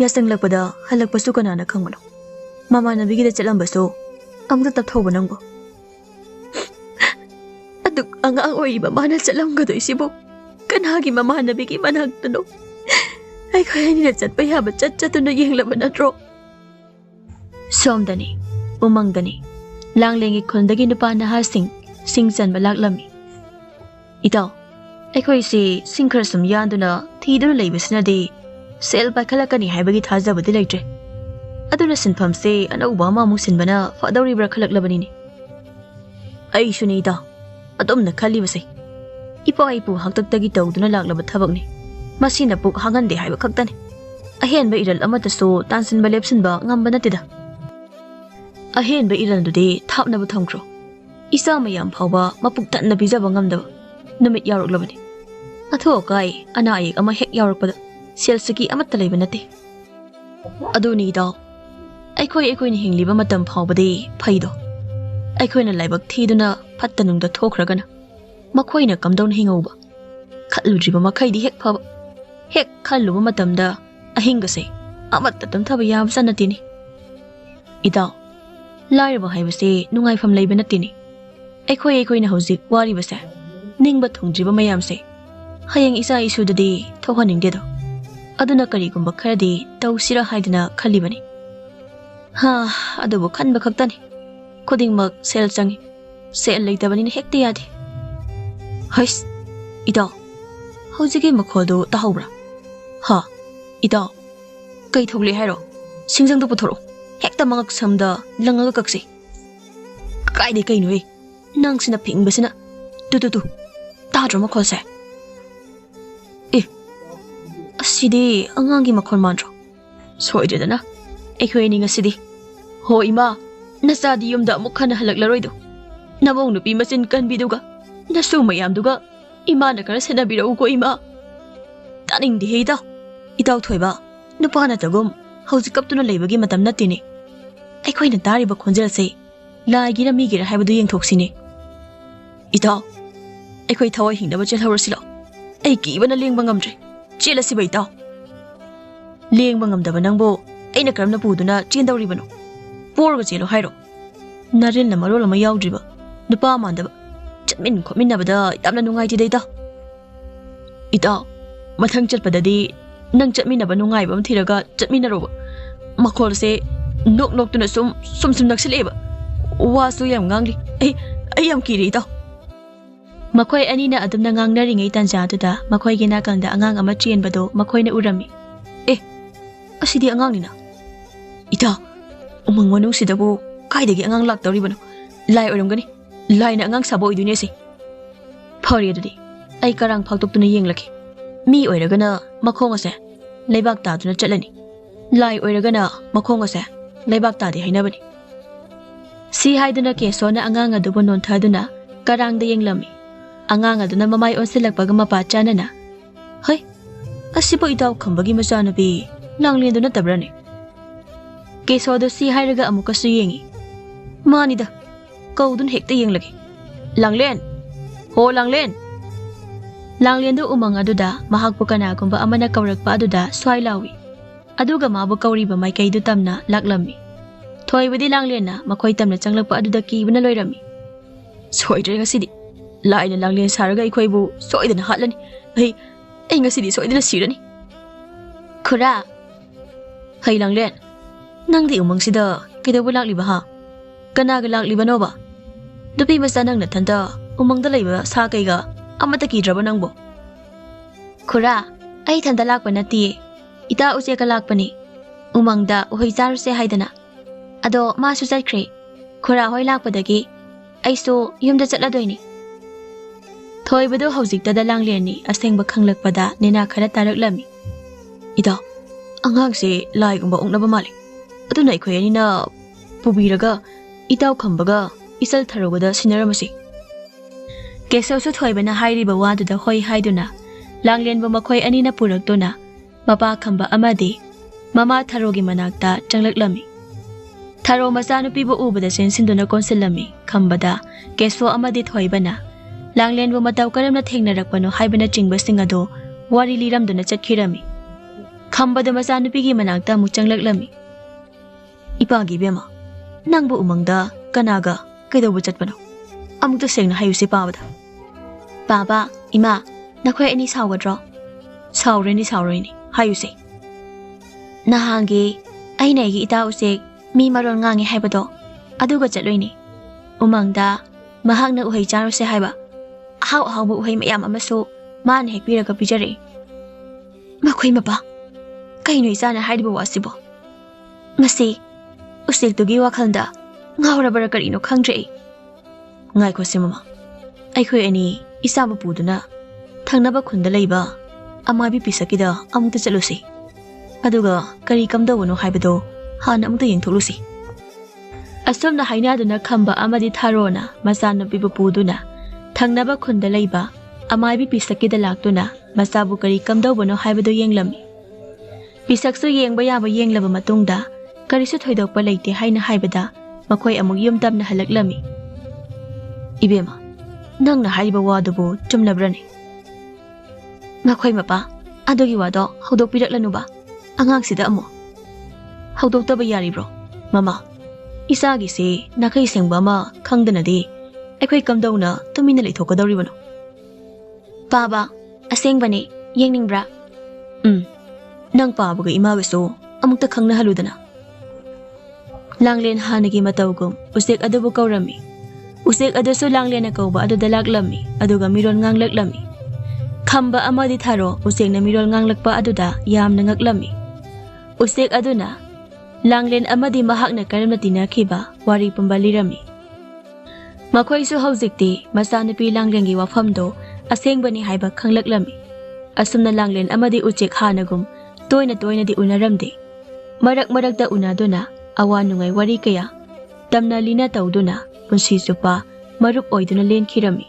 Yasang lagpada halagpasu ka na nakangmano. Mama nabigi da chalambaso. Ang tatapthaw ba nangbo? Aduk ang aoy mama na chalam ka do isibo. Kanagi mama nabigi managtano. Ai khoi ani na chat pa ya ba chat chat na yeng la ba natro somdani umangdani langlengi khondagi nupa na ha singchan balak lami itaw ai khoi si singkhar sum yanduna thiduna leibisna de sel pa khalakani haibagi thaja badi leitre aduna sinpham se anauba ma mu sinbana fadawri bra khalak labani ni ai shuni ita adum na khali base ipo ai pu haktak tagi tawduna laklaba thabak ni masina puk hangande haiba khaktani ahenba iral amata so tansin balepsin ba ngamba natida ahenba iral du de thapna bu thamkro isa mayam phawba mapuk tanna bijaba ngamdaba numit yarok labani atho kai ana ayek ama hek yarok pada selsaki amatta leiba nate aduni da aikoi ni hingliba matam phawba de phaido aikoi na laibak thiduna phattanung da thokragana makhoi na kamdon hingauba khaludriba makhai di hek phaba hek khaluba matamda ahingase amatta tamthaba yam sanatini ida lairba haibase nungai pham leiba natini aikoi na hojik wari base ningba thongjiba mayamse hayang isa isu dadi thohaning dedo aduna kari gumba kharadi tawsira haidina khalibani ha adubu khanba khaktani koding mak sel changi sel leitabani na hekte yadi hais ida hojigi makhodo tahawra ha ida kai thogli hairo singjang du puthoro hekta mangak samda langaga kaksi kai de kai noi nang sina ping basina tu ta dro makhose asidi angangi makhon manro soide dana ekhoi ni ngasidi ho ima nasadi yumda mukhana halaklaroi do nabong nupi masin kan biduga nasu mayam duga ima na kara sena biro ko ima taning di heida itaw thoiba nupana tagum hauji kaptuna leibagi matam natini aikhoi na tari ba khonjel se lai gira mi gira haibu yeng thoksini itaw aikhoi thawai hingna ba chel hawrasilo ai kibana lengba ngamdre chela si baitaw lengba ngamdaba nangbo aina karamna puduna chendawribano porga chelo hairo naril na marol ama yaudriba nupa mandaba chatmin khominabada yamna nungai ti deita ita mathang chatpadadi nang chatminaba nungai bam thiraga chatminaroba makhol se nok nok tuna sum naksileba wasu yam ngangli ai yam kiri ita makhoi anina adumna ngangnari ngai tanja tuda makhoi gina kangda angang ama chenbado makhoi na urami asidi angang nina ita umang manung sidabu kaidagi angang laktawribano lai oramgani lai na angang sabo idune se phari adudi ai karang phaktok tuna yenglaki mi oiragana makhong ase leibak ta tuna chatlani lai oiragana makhong ase leibak ta de hainabani si haiduna kesona angang adubu non thaduna karang da yenglami angang aduna mamai onsilakpaga mapa chanana hoi asibo itaw khambagi machana bi langlen duna tabrani kesodo si hairaga amuka su yengi manida kaudun hekta yenglagi langlen ho langlen langlen do umang aduda mahakpu kana gumba amana kawrakpa aduda swai lawi aduga mabu kawriba maikai du tamna laklami thoibadi langlen na makhoi tamna changlakpa aduda kibuna loirami soidre ngasidi laina langlen saraga ikhoibu soidana hatlani ai ngasidi soidana sirani khura hai langlen nangdi umang sida kedabu lakliba ha kanaga lakliba no ba dupi masa nang nathanda umang da leiba sa kaiga amata kidraba nangbo khura ai thanda lakpa nati ita use ka lakpani umang da uhoi charu se haidana ado ma su chaikhre khura hoi lakpadagi ai so yumda chatladoini thoibado hojikta da langleni asengba khanglakpada nena khara taraklami ida angang se lai gumba ongna ba mali aduna ikhoi ani na pubiraga itaw khambaga isal tharogada sinaramasi kesaw su thoibana hairiba wadu da hoi haiduna langlen ba makhoi ani na puraktona mapa khamba amadi mama tharogi manakta changlaklami tharo masanu pibu ubada sensinduna konsilami khambada keso amadi thoibana langlen bu mataw karamna thengnarakpano haibana chingba singado wari liramduna chakhirami khambada masanu pigi manakta mu changlaklami ipagi bema nangbu umangda kanaga kaidobu chatpano amukta sengna hayuse pabada baba ima nakhoi ani sawgadro sawreni hayuse nahangi aina gi ita use mi maron ngangi haibado aduga chatloini umangda mahakna uhai charuse haiba how bu uhai mayam amaso man hekpiraga pijare makhoi mapa kaino isana haidibo wasibo masi usik tugi wakhalda ngawra barakarino khangre ngai ko simama ai khoi ani isama puduna thangnaba khunda leiba amabi pisakida amta chalusi aduga kari kamdawno haibado hana amta yengtholusi asomna hainaduna khamba amadi tharona masana bibu puduna thangnaba khunda leiba amabi pisakida laktuna masabu kari kamdawno haibado yenglami pisaksu yengba yaba yenglaba matungda karisu thoidokpa leite haina haibada makhoi amuk yumtamna halaklami ibema nangna haiba wadubu chumlabrani makhoi mapa adogi wado hodokpiraklanu ba angang sida amo hodokta yaribro mama isagi se nakai sengba ma khangdana de aikhoi kamdawna tumina leithokadawribano baba asengbane yengningbra nang pabuga imagaso amukta khangna haludana langlen hanagi matawgum usek adubu kaurami usek adusu langlen akauba adu dalaklami aduga miron nganglaklami khamba amadi tharo usek na mirol nganglakpa aduda yamna ngaklami usek aduna langlen amadi mahakna karamna tinakhiba wari pumbalirami makhoi su hojikti masanapi langlengi wafamdo asengbani haiba khanglaklami asumna langlen amadi uchek hanagum toina di unaramde marak da unaduna awa nungai wari kaya tamna lina tawduna punsi chupa marup oiduna len khirami